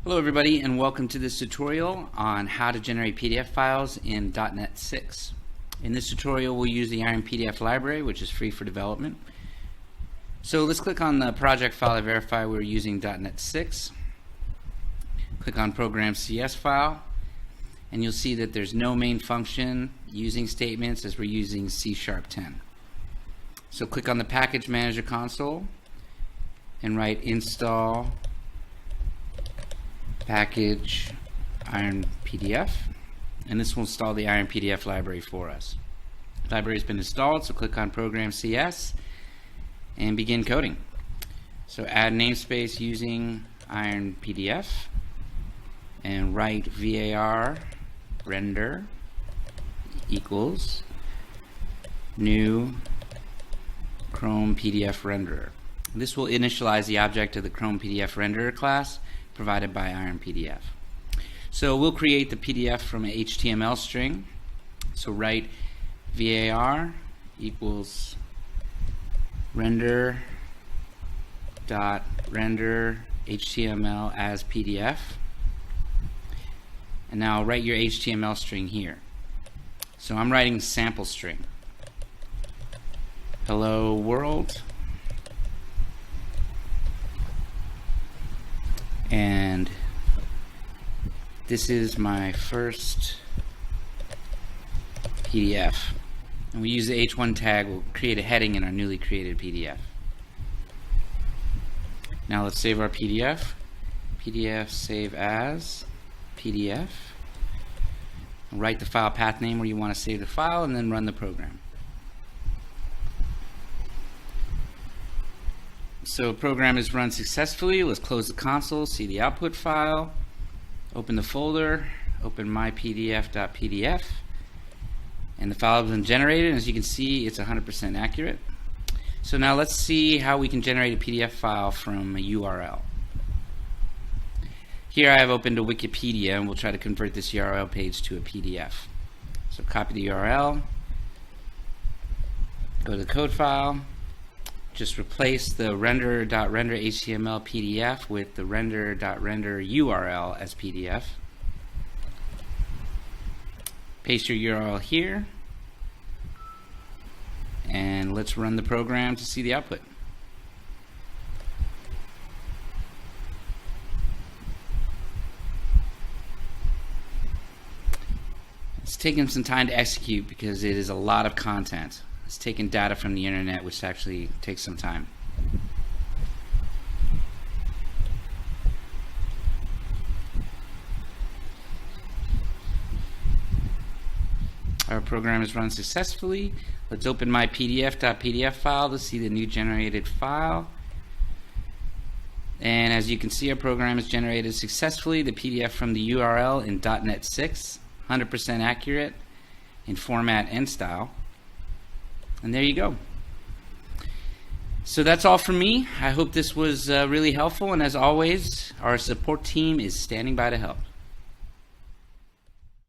Hello everybody, and welcome to this tutorial on how to generate PDF files in .NET 6. In this tutorial we'll use the IronPDF library, which is free for development. So let's click on the project file to verify we're using .NET 6. Click on Program CS file, and you'll see that there's no main function using statements as we're using C#10. So click on the Package Manager console and write install package IronPDF, and this will install the IronPDF library for us. The library has been installed, so click on Program CS and begin coding. So add namespace using IronPDF and write var render equals new Chrome PDF renderer. This will initialize the object of the Chrome PDF renderer class provided by IronPDF. So we'll create the PDF from an HTML string. So write var equals render dot render HTML as PDF, and now write your HTML string here. So I'm writing sample string. Hello world. And this is my first PDF. And we use the H1 tag. We'll create a heading in our newly created PDF. Now let's save our PDF. PDF save as PDF. Write the file path name where you want to save the file, and then run the program. So program is run successfully. Let's close the console, see the output file, open the folder, open mypdf.pdf, and the file has been generated, and as you can see it's 100% accurate. So now let's see how we can generate a PDF file from a URL. Here I have opened a Wikipedia, and we'll try to convert this URL page to a PDF. So copy the URL, go to the code file, just replace the render.render HTML PDF with the render.render URL as PDF. Paste your URL here, and let's run the program to see the output. It's taken some time to execute because it is a lot of content. It's taken data from the internet, which actually takes some time. Our program is run successfully. Let's open my pdf.pdf file to see the new generated file. And as you can see, our program is generated successfully. The PDF from the URL in .NET 6, 100% accurate in format and style. And there you go. So that's all from me. I hope this was really helpful, and as always, our support team is standing by to help.